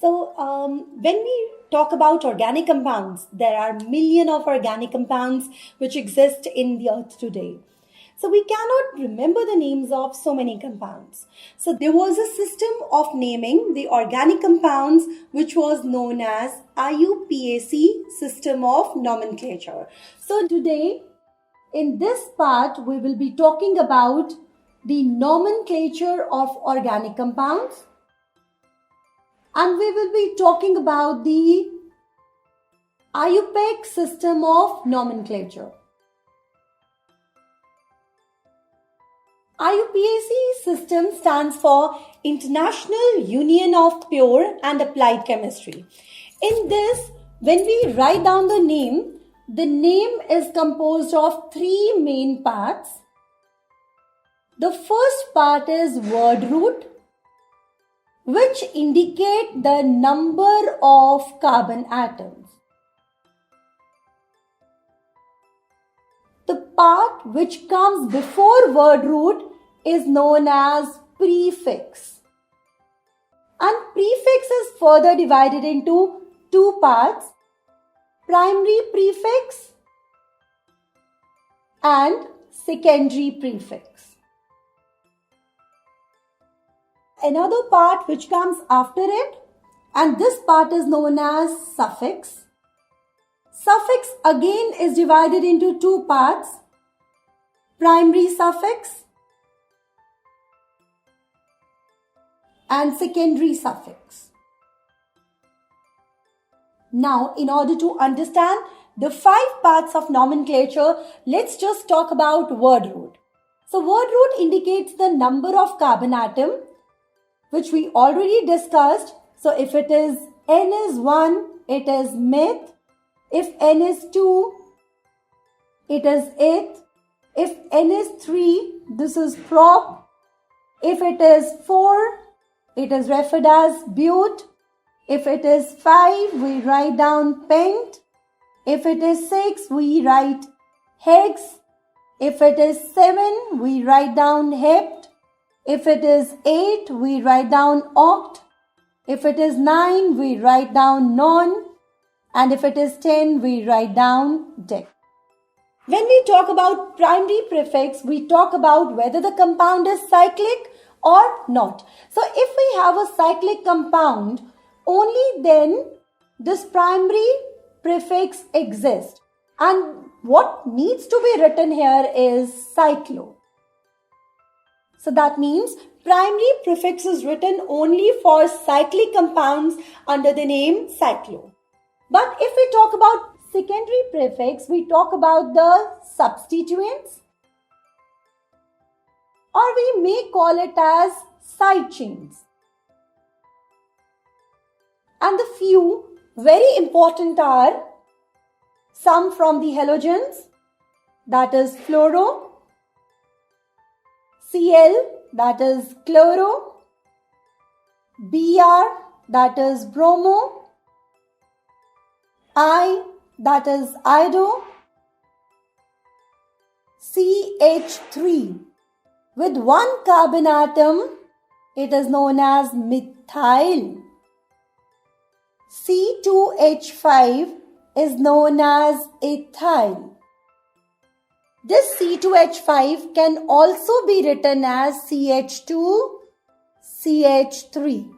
When we talk about organic compounds, there are million of organic compounds which exist in the earth today. So we cannot remember the names of so many compounds. So there was a system of naming the organic compounds which was known as IUPAC system of nomenclature. So today in this part we will be talking about the nomenclature of organic compounds, and we will be talking about the IUPAC system of nomenclature. IUPAC system stands for International Union of Pure and Applied Chemistry. In this, when we write down the name is composed of three main parts. The first part is word root, which indicate the number of carbon atoms. The part which comes before word root is known as prefix. And prefix is further divided into two parts: primary prefix and secondary prefix. Another part which comes after it, and this part is known as suffix. Suffix again is divided into two parts: primary suffix and secondary suffix. Now, in order to understand the 5 parts of nomenclature, let's just talk about word root. So, word root indicates the number of carbon atom, which we already discussed. So, if it is N is 1, it is meth. If N is 2, it is eth. If N is 3, this is prop. If it is 4, it is referred as but. If it is 5, we write down pent. If it is 6, we write hex. If it is 7, we write down hept. If it is 8, we write down oct. If it is 9, we write down non. And if it is 10, we write down dec. When we talk about primary prefix, we talk about whether the compound is cyclic or not. So if we have a cyclic compound, only then this primary prefix exists. And what needs to be written here is cyclo. So that means primary prefix is written only for cyclic compounds under the name cyclo. But if we talk about secondary prefix, we talk about the substituents, or we may call it as side chains. And the few very important are some from the halogens, that is fluoro, Cl, that is chloro, Br, that is bromo, I, that is iodo, CH3. With one carbon atom, it is known as methyl. C2H5 is known as ethyl. This C2H5 can also be written as CH2, CH3,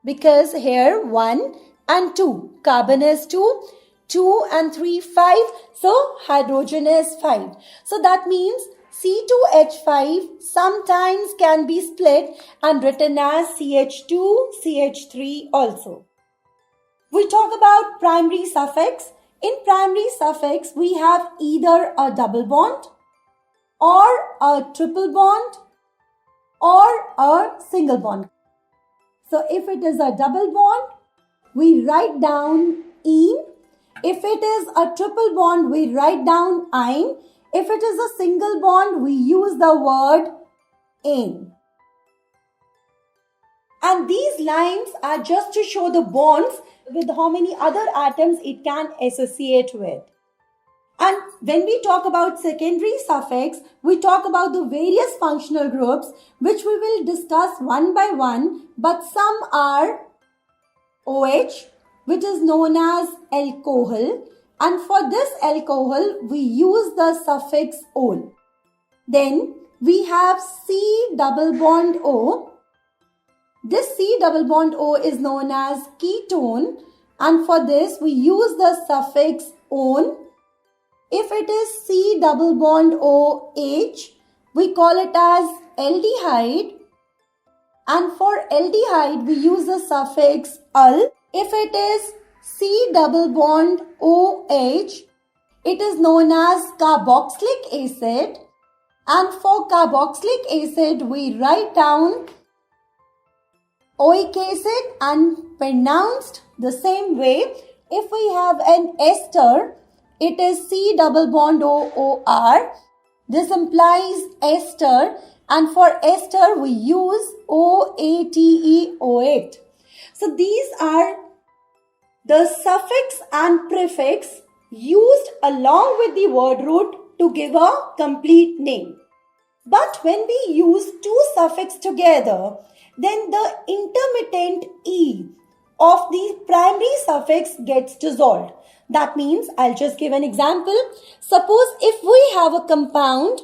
because here 1 and 2, carbon is 2, 2 and 3, 5, so hydrogen is 5. So that means C2H5 sometimes can be split and written as CH2, CH3 also. We talk about primary suffix. In primary suffix, we have either a double bond or a triple bond or a single bond. So if it is a double bond, we write down ene. If it is a triple bond, we write down ein. If it is a single bond, we use the word ane. And these lines are just to show the bonds with how many other atoms it can associate with. And when we talk about secondary suffix, we talk about the various functional groups which we will discuss one by one, but some are OH, which is known as alcohol, and for this alcohol we use the suffix ol. Then we have C double bond O. This C double bond O is known as ketone, and for this we use the suffix on. If it is C double bond OH, we call it as aldehyde, and for aldehyde we use the suffix al. If it is C double bond OH, it is known as carboxylic acid, and for carboxylic acid we write down oic acid and pronounced the same way. If we have an ester, it is C double bond OOR. This implies ester, and for ester we use OATE. So these are the suffix and prefix used along with the word root to give a complete name. But when we use two suffixes together, then the intermittent E of the primary suffix gets dissolved. That means, I'll just give an example. Suppose if we have a compound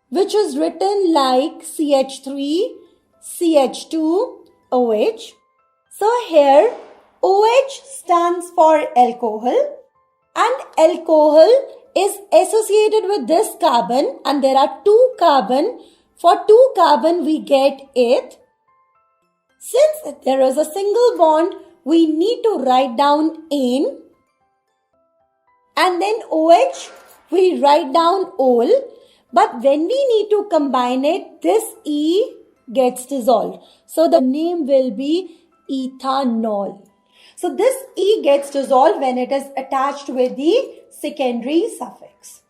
which is written like CH3, CH2, OH. So here OH stands for alcohol, and alcohol is associated with this carbon, and there are two carbon. For two carbon we get it. Since there is a single bond, we need to write down ane, and then OH we write down ol. But when we need to combine it, this E gets dissolved. So the name will be ethanol. So this E gets dissolved when it is attached with the secondary suffix.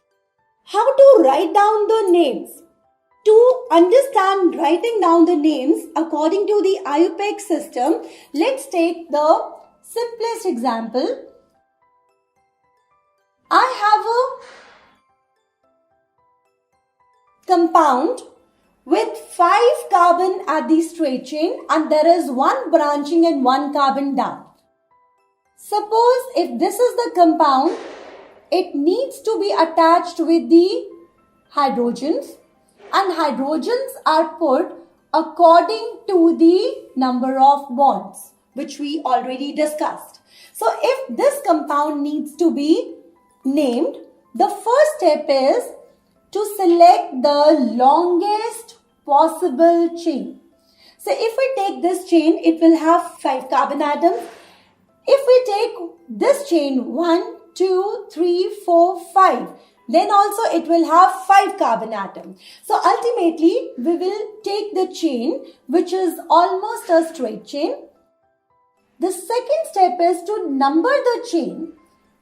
How to write down the names? To understand writing down the names according to the IUPAC system, let's take the simplest example. I have a compound with 5 carbon at the straight chain, and there is one branching and one carbon down. Suppose if this is the compound, it needs to be attached with the hydrogens, and hydrogens are put according to the number of bonds, which we already discussed. So if this compound needs to be named, the first step is to select the longest possible chain. So if we take this chain, it will have 5 carbon atoms. If we take this chain 1, 2, 3, 4, 5, then also it will have 5 carbon atoms. So ultimately we will take the chain which is almost a straight chain. The second step is to number the chain.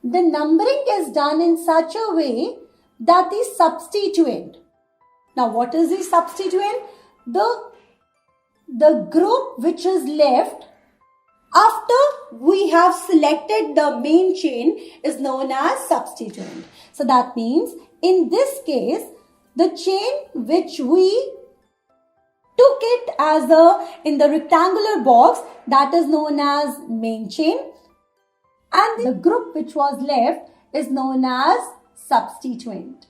The numbering is done in such a way that the substituent. Now what is the substituent? The group which is left after we have selected the main chain is known as substituent. So that means in this case, the chain which we took it as in the rectangular box, that is known as main chain, and the group which was left is known as substituent.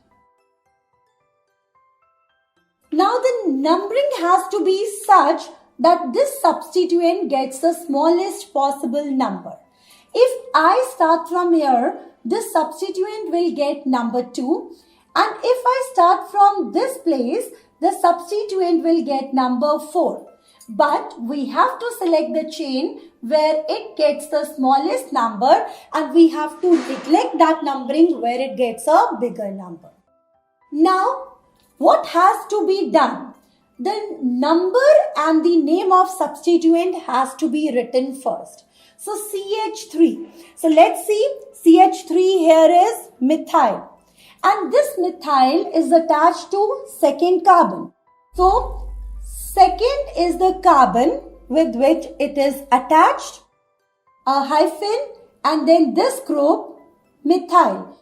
Now the numbering has to be such that this substituent gets the smallest possible number. If I start from here, this substituent will get number 2, and if I start from this place, the substituent will get number 4. But we have to select the chain where it gets the smallest number, and we have to neglect that numbering where it gets a bigger number. Now, what has to be done? The number and the name of substituent has to be written first. So CH3. So let's see, CH3 here is methyl, and this methyl is attached to second carbon. So second is the carbon with which it is attached, a hyphen, and then this group methyl.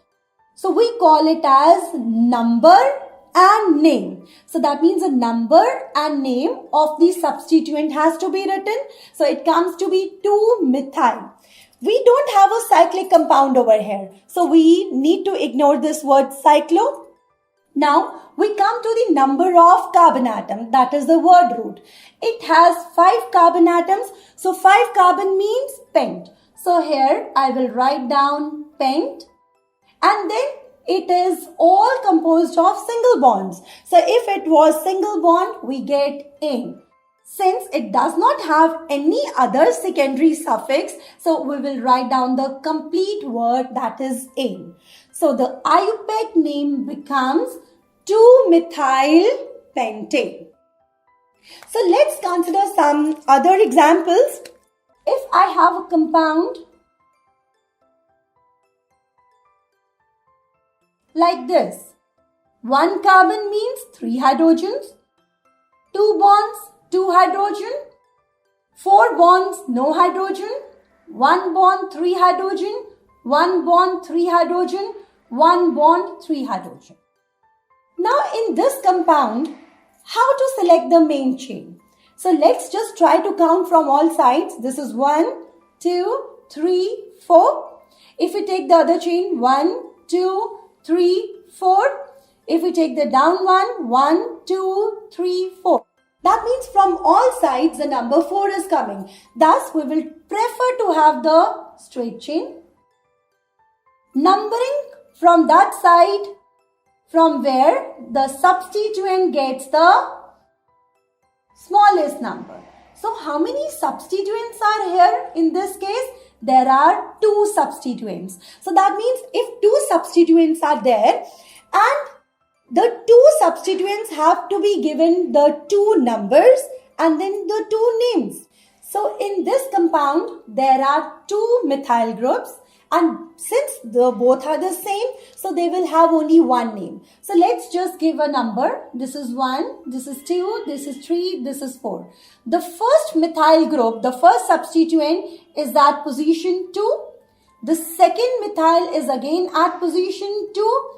So we call it as number and name. So that means a number and name of the substituent has to be written. So it comes to be 2-methyl. We don't have a cyclic compound over here. So we need to ignore this word cyclo. Now we come to the number of carbon atoms, that is the word root. It has 5 carbon atoms. So 5 carbon means pent. So here I will write down pent, and then it is all composed of single bonds. So if it was single bond, we get ane. Since it does not have any other secondary suffix, so we will write down the complete word, that is ane. So the IUPAC name becomes 2-methyl pentane. So let's consider some other examples. If I have a compound like this, 1 carbon means 3 hydrogens, 2 bonds, 2 hydrogen, 4 bonds, no hydrogen, 1 bond, 3 hydrogen, 1 bond, 3 hydrogen, 1 bond, 3 hydrogen. Now in this compound, how to select the main chain? So let's just try to count from all sides. This is 1, 2, 3, 4. If we take the other chain, 1, 2, 3, 4. If we take the down one, 1, 2, 3, 4. That means from all sides the number 4 is coming. Thus we will prefer to have the straight chain. Numbering from that side from where the substituent gets the smallest number. So how many substituents are here in this case? There are 2 substituents. So that means if 2 substituents are there and the 2 substituents have to be given the 2 numbers and then the 2 names. So in this compound there are 2 methyl groups, and since both are the same, so they will have only one name. So let's just give a number. This is 1, this is 2, this is 3, this is 4. The first methyl group, the first substituent is at position 2. The second methyl is again at position 2.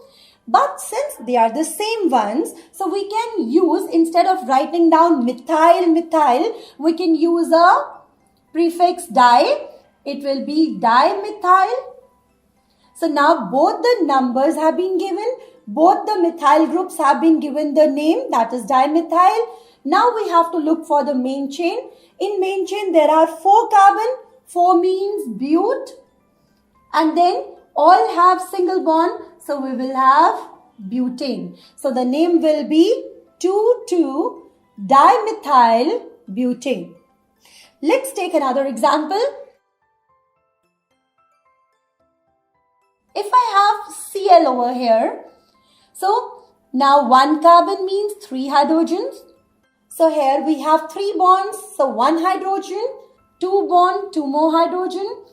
But since they are the same ones, so we can use, instead of writing down methyl, we can use a prefix di. It will be dimethyl. So now both the numbers have been given, both the methyl groups have been given the name, that is dimethyl. Now we have to look for the main chain. In main chain there are 4 carbon, 4 means bute, and then all have single bond, so we will have butane. So the name will be 2,2-dimethyl butane. Let's take another example. If I have Cl over here, so now 1 carbon means 3 hydrogens. So here we have 3 bonds, so 1 hydrogen, 2 bond, 2 more hydrogen,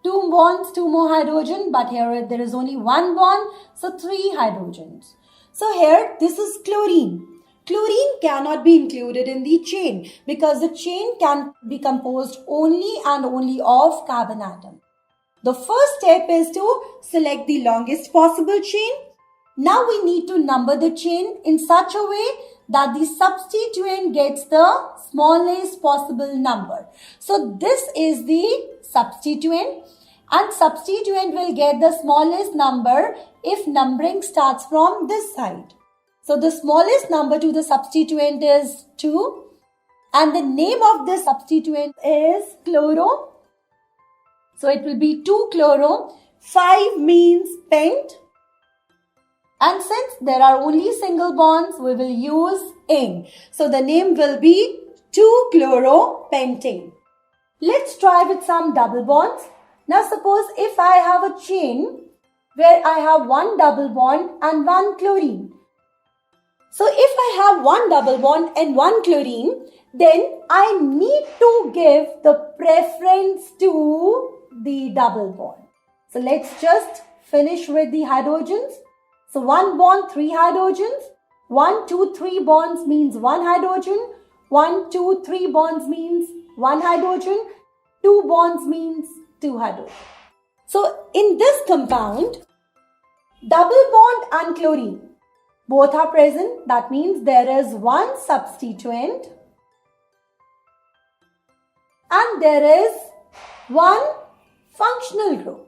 2 bonds, 2 more hydrogen, but here there is only 1 bond, so 3 hydrogens. So here this is chlorine. Chlorine cannot be included in the chain because the chain can be composed only and only of carbon atom. The first step is to select the longest possible chain. Now we need to number the chain in such a way that the substituent gets the smallest possible number. So this is the substituent, and substituent will get the smallest number if numbering starts from this side. So the smallest number to the substituent is 2, and the name of this substituent is chloro. So it will be 2-chloro. 5 means pent. And since there are only single bonds, we will use ane. So the name will be 2-chloropentane. Let's try with some double bonds. Now suppose if I have a chain where I have 1 double bond and 1 chlorine. So if I have 1 double bond and 1 chlorine, then I need to give the preference to the double bond. So let's just finish with the hydrogens. So 1 bond, 3 hydrogens. 1, 2, 3 bonds means 1 hydrogen. 1, 2, 3 bonds means 1 hydrogen. 2 bonds means 2 hydrogen. So in this compound, double bond and chlorine. Both are present. That means there is one substituent and there is one functional group.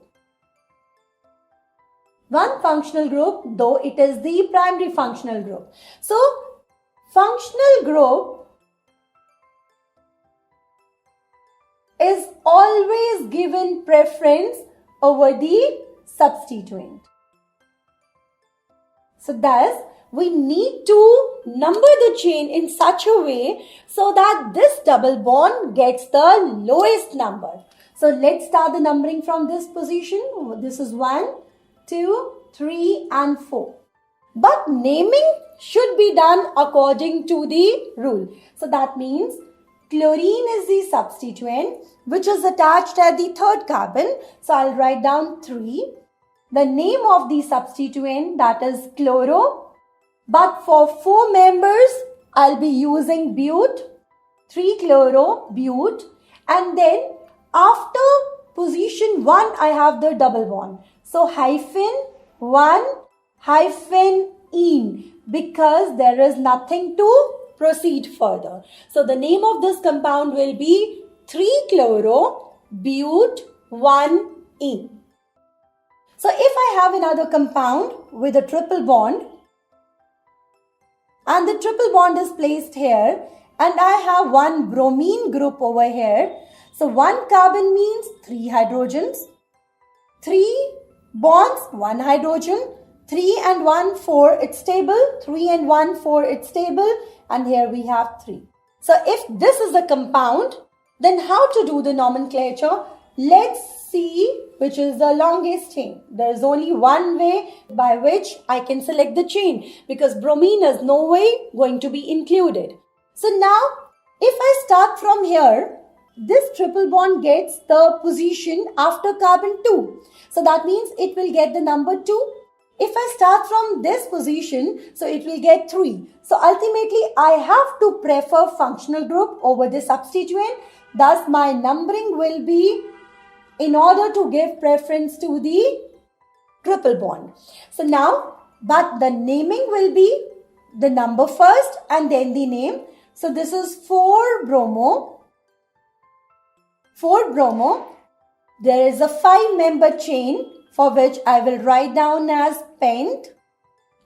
One functional group, though it is the primary functional group. So, functional group is always given preference over the substituent. So thus, we need to number the chain in such a way so that this double bond gets the lowest number. So let's start the numbering from this position. This is 1, 2, 3 and 4. But naming should be done according to the rule. So that means chlorine is the substituent which is attached at the third carbon. So I'll write down 3. The name of the substituent, that is chloro. But for 4 members, I'll be using bute, 3-chloro, bute. And then after position 1, I have the double bond. So hyphen 1 hyphen -ene, because there is nothing to proceed further. So the name of this compound will be 3-chloro bute 1-ene. So if I have another compound with a triple bond and the triple bond is placed here and I have one bromine group over here. So 1 carbon means 3 hydrogens, 3 bonds, 1 hydrogen, 3 and 1, 4, it's stable, 3 and 1, 4, it's stable, and here we have 3. So if this is a compound, then how to do the nomenclature? Let's see which is the longest chain. There is only one way by which I can select the chain because bromine is no way going to be included. So now if I start from here, this triple bond gets the position after carbon 2. So that means it will get the number 2. If I start from this position, so it will get 3. So ultimately I have to prefer functional group over the substituent. Thus my numbering will be in order to give preference to the triple bond. So now, but the naming will be the number first and then the name. So this is 4-bromo. 4-bromo. There is a 5-member chain for which I will write down as pent.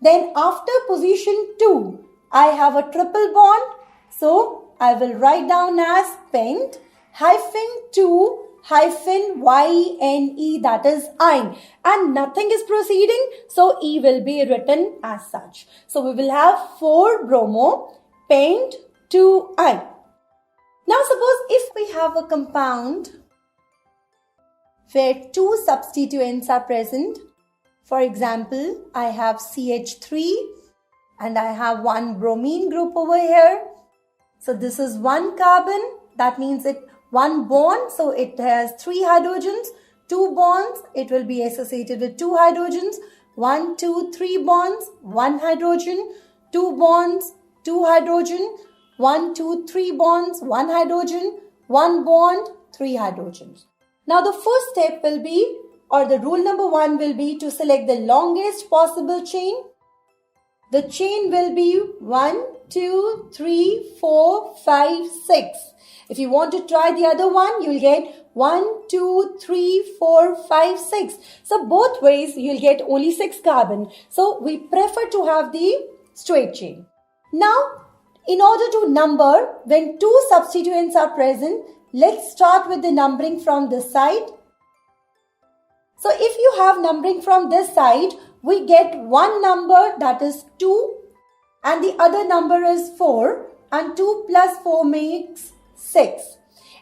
Then after position 2, I have a triple bond. So I will write down as pent -2 -YNE, that is ine, and nothing is proceeding, so E will be written as such. So we will have 4-bromo pent 2-ine. Now suppose if we have a compound where 2 substituents are present. For example, I have CH3 and I have one bromine group over here. So this is 1 carbon, that means it 1 bond, so it has 3 hydrogens, 2 bonds, it will be associated with 2 hydrogens, 1, 2, 3 bonds, 1 hydrogen, 2 bonds, 2 hydrogen, 1, 2, 3 bonds, 1 hydrogen, 1 bond, 3 hydrogens. Now the first step will be, or the rule number 1 will be to select the longest possible chain. The chain will be 1, 2, 3, 4, 5, 6. If you want to try the other one, you'll get 1, 2, 3, 4, 5, 6. So both ways you'll get only 6 carbon. So we prefer to have the straight chain. Now, in order to number when 2 substituents are present, let's start with the numbering from this side. So if you have numbering from this side, we get one number, that is 2, and the other number is 4, and 2 plus 4 makes 6.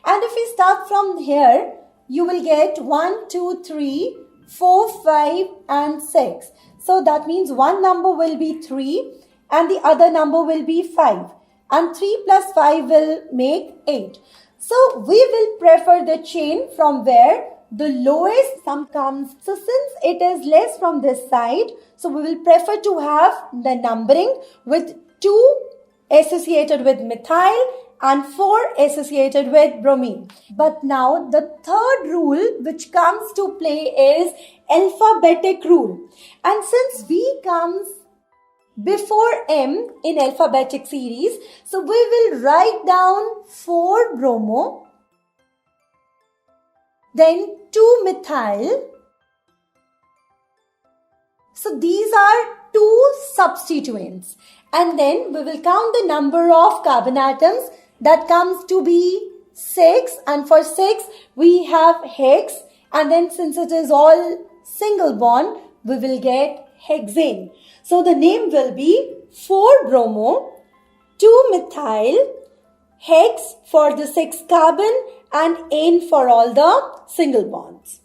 And if we start from here, you will get 1, 2, 3, 4, 5 and 6. So that means one number will be 3 and the other number will be 5. And 3 plus 5 will make 8. So we will prefer the chain from where the lowest sum comes. So since it is less from this side, so we will prefer to have the numbering with 2 associated with methyl and 4 associated with bromine. But now the third rule which comes to play is alphabetic rule. And since V comes before M in alphabetic series. So we will write down 4-bromo, then 2-methyl. So these are 2 substituents. And then we will count the number of carbon atoms. That comes to be 6. And for 6, we have hex. And then since it is all single bond, we will get hexane. So the name will be 4-bromo, 2-methyl, hex for the 6 carbon and ane for all the single bonds.